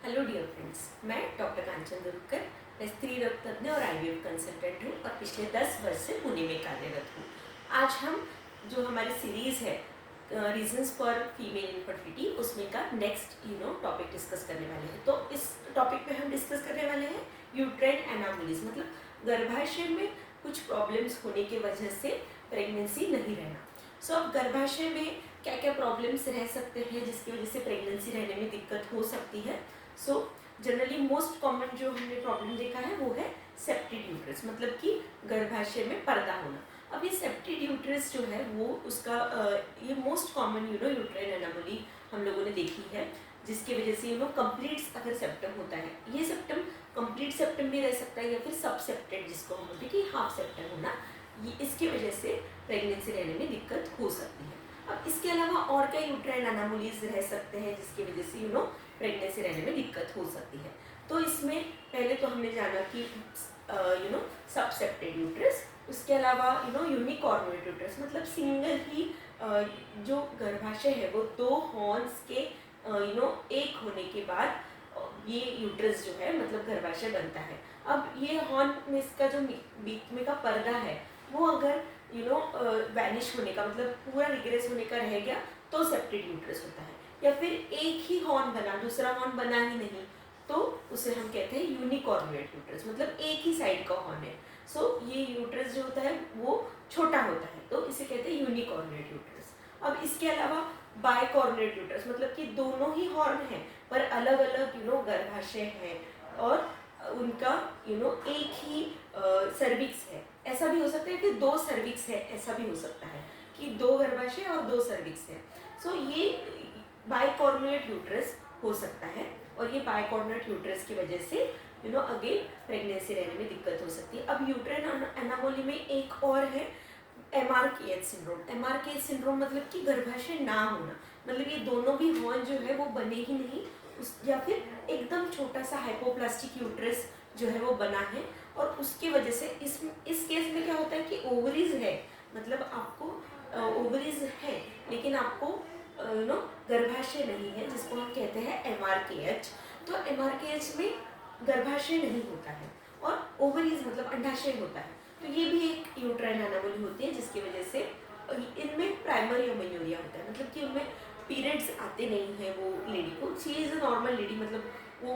Hello dear friends, मैं doctor कांचन दुर्गकर, मैं स्त्री रोग तज्ञ और आईवीएफ कंसल्टेंट हूँ और पिछले 10 वर्ष से पुणे में कार्यरत हूँ। आज हम जो हमारी सीरीज़ है रीजंस फॉर फीमेल इनफर्टिलिटी उसमें का नेक्स्ट टॉपिक डिस्कस करने वाले हैं। तो इस टॉपिक में हम डिस्कस करने वाले हैं यूट्राइन एनामोलीज, मतलब गर्भाशय में कुछ प्रॉब्लम्स होने की वजह से प्रेगनेंसी नहीं रहना। अब गर्भाशय में क्या क्या प्रॉब्लम्स रह सकते हैं जिसकी वजह से प्रेगनेंसी रहने में दिक्कत हो सकती है। जनरली मोस्ट कॉमन जो हमने प्रॉब्लम देखा है वो है सेप्टिक यूट्रस, मतलब कि गर्भाशय में पर्दा होना। अब ये सेप्टिक यूट्रस जो है वो उसका ये मोस्ट कॉमन यूट्राइन एनामोली हम लोगों ने देखी है, जिसकी वजह से कंप्लीट अगर सेप्टम होता है, ये सेप्टम कंप्लीट सेप्टम भी रह सकता है या फिर सब सेप्टेड जिसको हम बोलते हैं कि हाफ सेप्टम होना, ये इसकी वजह से प्रेगनेंसी रहने में दिक्कत हो सकती है। अब इसके अलावा और क्या यूट्राइन एनामोलीज रह सकते हैं जिसकी वजह से प्रेगनेंसी रहने में दिक्कत हो सकती है। तो इसमें पहले तो हमने जाना कि सबसेप्टेड यूट्रस, उसके अलावा यूनिकॉर्नुएट यूट्रस, मतलब सिंगल ही जो गर्भाशय है वो दो हॉर्न्स के एक होने के बाद ये यूट्रस जो है मतलब गर्भाशय बनता है। अब ये हॉर्न में इसका जो बीच में का पर्दा है वो अगर वैनिश होने का मतलब पूरा रिग्रेस होने का रह गया तो सेप्टेड यूट्रस होता है, या फिर एक ही हॉर्न बना दूसरा हॉर्न बना ही नहीं तो उसे हम कहते हैं यूनिकॉर्नुएट यूट्रस, मतलब एक ही साइड का हॉर्न है। ये यूट्रस जो होता है वो छोटा होता है तो इसे कहते हैं यूनिकॉर्नुएट यूट्रस। अब इसके अलावा बाइकॉर्नुएट यूट्रस, मतलब कि दोनों ही हॉर्न हैं पर अलग अलग गर्भाशय है और उनका एक ही सर्विक्स है। ऐसा भी हो सकता है कि दो सर्विक्स है, ऐसा भी हो सकता है कि दो गर्भाशय और दो सर्विक्स है। ये बाइकॉर्नुएट यूट्रस हो सकता है और ये बाइकॉर्नुएट यूट्रस की वजह से अगेन प्रेगनेंसी रहने में दिक्कत हो सकती है। अब यूट्राइन एनामोली में एक और है MRKH सिंड्रोम। MRKH सिंड्रोम मतलब कि गर्भाशय ना होना, मतलब ये दोनों भी हॉर्न जो है वो बने ही नहीं या फिर एकदम छोटा सा हाइपोप्लास्टिक यूट्रस जो है वो बना है और उसकी वजह से इस केस में क्या होता है कि ओवरीज है, मतलब आपको ओवरीज है लेकिन आपको गर्भाशय नहीं है, जिसको हम कहते हैं MRKH। तो MRKH में गर्भाशय नहीं होता है और ओवरीज मतलब अंडाशय होता है, तो ये भी एक यूट्राइन एनामोली होती है जिसकी वजह से इनमें प्राइमरी अमेन्योरिया होता है, मतलब कि उनमें पीरियड्स आते नहीं हैं वो लेडी को। She is a normal lady, मतलब वो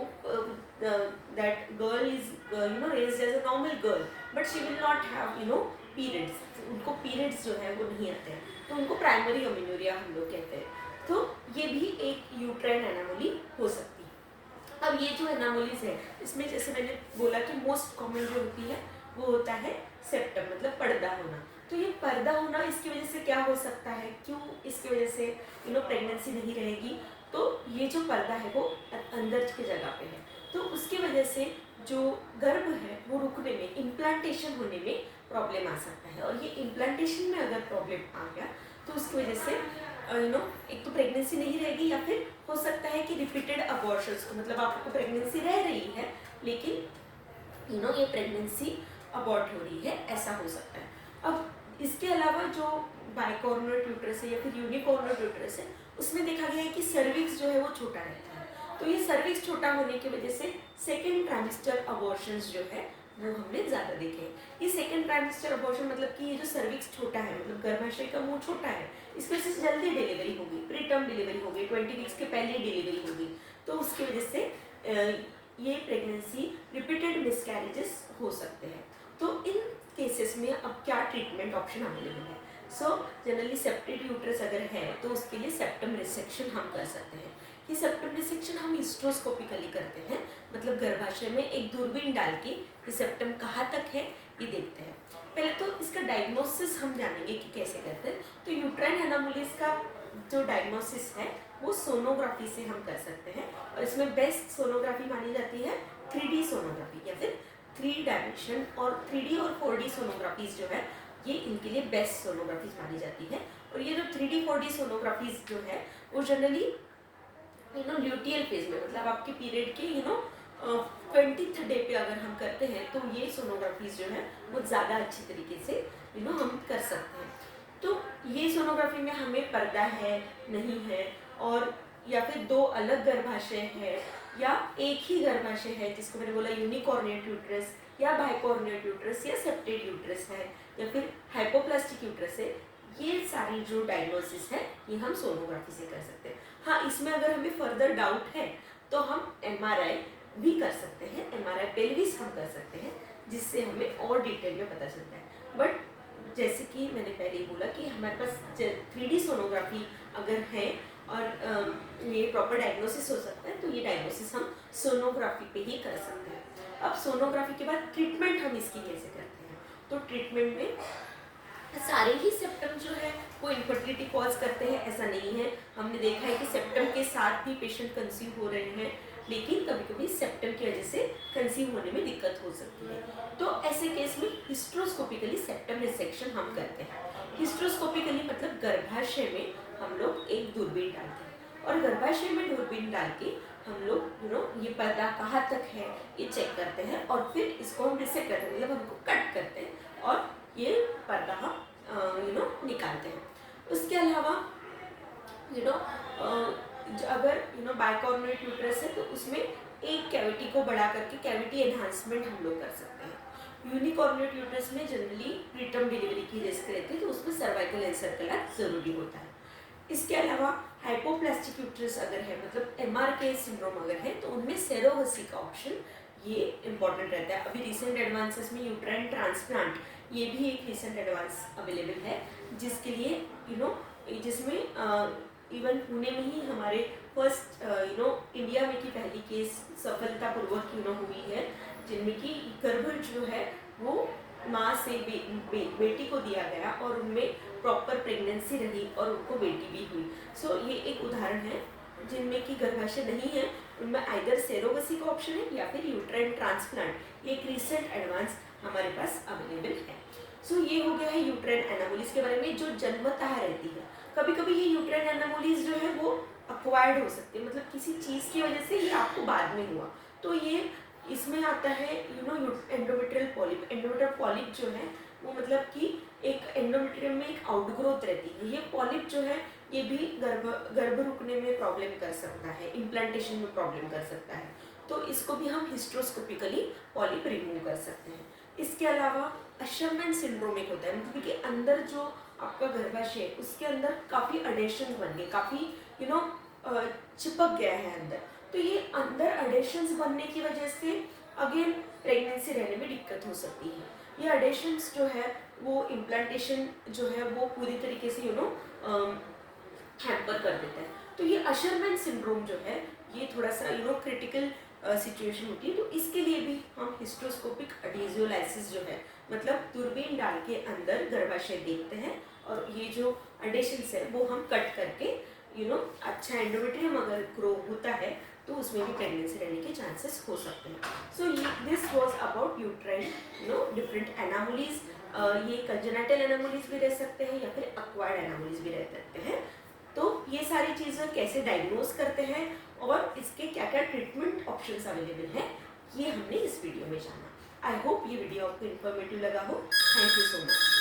that girl is raised as a normal girl but she will not have periods, उनको पीरियड्स जो है वो नहीं आते हैं तो उनको प्राइमरी अमेन्योरिया हम लोग कहते हैं। तो ये भी एक यूट्राइन एनामोली हो सकती है। अब ये जो एनामोलीज है इसमें जैसे मैंने बोला कि मोस्ट कॉमन जो होती है वो होता है सेप्टम, मतलब पर्दा होना। तो ये पर्दा होना इसकी वजह से क्या हो सकता है, क्यों इसकी वजह से प्रेगनेंसी नहीं रहेगी, तो ये जो पर्दा है वो अंदर की जगह पे है तो उसकी वजह से जो गर्भ है वो रुकने में, इम्प्लांटेशन होने में प्रॉब्लम आ सकता है। और ये इम्प्लांटेशन में अगर प्रॉब्लम आ गया तो उसकी वजह से एक तो प्रेगनेंसी नहीं रहेगी या फिर हो सकता है कि रिपीटेड अबॉर्शंस को, मतलब आपको प्रेगनेंसी रह रही है लेकिन ये प्रेगनेंसी अबॉर्ट हो रही है, ऐसा हो सकता है। अब इसके अलावा जो बाइकॉर्नुएट यूट्रस है या फिर यूनिकॉर्नुएट यूट्रस है उसमें देखा गया है कि सर्विक्स जो है वो छोटा रहता है, तो ये सर्विक्स छोटा होने की वजह से सेकेंड ट्राइमेस्टर अबॉर्शंस जो है वो हमने ज़्यादा देखे हैं। ये सेकेंड ट्राइमेस्टर अबॉर्शन मतलब कि ये जो सर्विक्स छोटा है, मतलब गर्भाशय का मुंह छोटा है, इसकी वजह से जल्दी डिलीवरी होगी, प्रीटर्म डिलीवरी होगी, 20 वीक्स के पहले डिलीवरी होगी, तो उसकी वजह से ये प्रेगनेंसी रिपीटेड मिसकैरेजेस हो सकते हैं। तो इन केसेस में अब क्या ट्रीटमेंट ऑप्शन अवेलेबल है। जनरली सेप्टेड यूट्रस अगर है तो उसके लिए सेप्टम रिसेक्शन हम कर सकते हैं। ये सेप्टम रिसेक्शन हम हिस्ट्रोस्कोपिकली करते हैं, मतलब गर्भाशय में एक दूरबीन डाल के ये सेप्टम कहाँ तक है ये देखते हैं। पहले तो इसका डायग्नोसिस हम जानेंगे कि कैसे करते हैं। तो यूट्राइन एनामोलीज का जो डायग्नोसिस है वो सोनोग्राफी से हम कर सकते हैं और इसमें बेस्ट सोनोग्राफी मानी जाती है 3D सोनोग्राफी या फिर 3 डायमेंशन और 3D और 4D सोनोग्राफीज जो है ये इनके लिए बेस्ट सोनोग्राफीज मानी जाती है। और ये जो 3D 4D सोनोग्राफीज जो है वो जनरली ल्यूटियल फेज में, मतलब आपके पीरियड के 20th डे पे अगर हम करते हैं तो ये सोनोग्राफीज जो है वो ज़्यादा अच्छी तरीके से हम कर सकते हैं। तो ये सोनोग्राफी में हमें पर्दा है नहीं है और या फिर दो अलग गर्भाशय है या एक ही गर्भाशय है जिसको मैंने बोला यूनिकॉर्निएट यूट्रस, या बाइकॉर्निएट यूट्रस, या सेप्टेड यूट्रस है, या फिर हाइपोप्लास्टिक यूट्रस है, ये सारी जो डायग्नोसिस है ये हम सोनोग्राफी से कर सकते हैं। हाँ, इसमें अगर हमें फर्दर डाउट है तो हम एमआरआई भी कर सकते हैं, एमआरआई पेल्विस हम कर सकते हैं, जिससे हमें और डिटेल में पता चलता है। बट जैसे कि मैंने पहले ही बोला कि हमारे पास 3D सोनोग्राफी अगर है और ये प्रॉपर डायग्नोसिस हो सकता है, तो ये डायग्नोसिस हम सोनोग्राफी पे ही कर सकते हैं। अब सोनोग्राफी के बाद ट्रीटमेंट हम इसकी कैसे करते हैं, तो ट्रीटमेंट में सारे ही सिम्टम जो है वो इनफर्टिलिटी कॉज करते हैं ऐसा नहीं है। हमने देखा है कि सिम्टम के साथ भी पेशेंट कंसीव हो रहे हैं, लेकिन कभी कभी सिम्टम की वजह से कंसीव होने में दिक्कत हो सकती है। तो ऐसे केस में हिस्ट्रोस्कोपिकली सेप्टम रिसेक्शन हम करते हैं। हिस्ट्रोस्कोपिकली मतलब गर्भाशय में हम लोग एक दूरबीन डालते हैं, और गर्भाशय में दूरबीन डाल के हम लोग ये पर्दा कहाँ तक है ये चेक करते हैं, और फिर इसको हम डिसेक्ट करते हैं, मतलब हमको कट करते हैं और ये पर्दा हम निकालते हैं। उसके अलावा अगर बाइकॉर्निएट यूट्रस है तो उसमें एक कैविटी को बढ़ा करके कैविटी एनहांसमेंट हम लोग कर सकते हैं। यूनिकॉर्निएट यूट्रस में जनरली प्रीटर्म डिलीवरी की रिस्क रहती है, तो उसमें सर्वाइकल एनसेफेलाइटिस जरूरी होता है। इसके अलावा हाइपोप्लास्टिक यूट्रस अगर है, मतलब MRK सिंड्रोम अगर है, तो उनमें सेरोगसी का ऑप्शन ये इम्पॉर्टेंट रहता है। अभी रिसेंट एडवांसेस में यूट्राइन ट्रांसप्लांट, ये भी एक रिसेंट एडवांस अवेलेबल है, जिसके लिए जिसमें इवन पुणे में ही हमारे फर्स्ट इंडिया में की पहली केस सफलतापूर्वक हुई है, जिनमें कि गर्भ जो है वो माँ से बेटी को दिया गया और उनमें प्रॉपर प्रेगनेंसी रही और उनको बेटी भी हुई। सो ये एक उदाहरण है जिनमें कि गर्भाशय नहीं है, उनमें आइदर सेरोगसी का ऑप्शन है या फिर यूट्राइन ट्रांसप्लांट, ये एक रिसेंट एडवांस हमारे पास अवेलेबल है। सो ये हो गया है यूट्राइन एनामोलिस के बारे में, जो जन्मतः रहती है। कभी कभी ये यूट्राइन एनामोलिस जो है वो अक्वायर्ड हो सकती है, मतलब किसी चीज़ की वजह से ये आपको बाद में हुआ, तो ये इसमें आता है एंडोमेट्रियल पॉलिप। एंडोमेट्रियल पॉलिप जो है वो मतलब कि एक एंडोमेट्रियम में एक आउटग्रोथ रहती है। ये पॉलिप जो है ये भी गर्भ रुकने में प्रॉब्लम कर सकता है, इम्प्लांटेशन में प्रॉब्लम कर सकता है, तो इसको भी हम हिस्ट्रोस्कोपिकली पॉलिप रिमूव कर सकते हैं। इसके अलावा अशरमैन सिंड्रोम एक होता है, मतलब कि अंदर जो आपका गर्भाशय उसके अंदर काफ़ी अडेशन बन गए, काफ़ी चिपक गया है अंदर, तो ये अंदर अडेशंस बनने की वजह से अगेन प्रेगनेंसी रहने में दिक्कत हो सकती है। ये अडेशंस जो है वो इम्प्लांटेशन जो है वो पूरी तरीके से हैम्पर कर देता है। तो ये अशरमैन सिंड्रोम जो है ये थोड़ा सा क्रिटिकल सिचुएशन होती है, तो इसके लिए भी हम हिस्ट्रोस्कोपिक एडहेजियोलाइसिस जो है, मतलब दूरबीन डाल के अंदर गर्भाशय देखते हैं और ये जो अडेशंस है वो हम कट करके अच्छा एंडोमेट्रियम अगर ग्रो होता है तो उसमें भी प्रेगनेंसी रहने के चांसेस हो सकते हैं। So this was about uterine different anomalies. ये कंजेनिटल एनामोलीज भी रह सकते हैं या फिर एक्वायर्ड एनामोलीज भी रह सकते हैं। तो ये सारी चीज़ें कैसे डायग्नोज करते हैं और इसके क्या क्या ट्रीटमेंट ऑप्शंस अवेलेबल हैं, ये हमने इस वीडियो में जाना। आई होप ये वीडियो आपको इन्फॉर्मेटिव लगा हो। Thank you so much.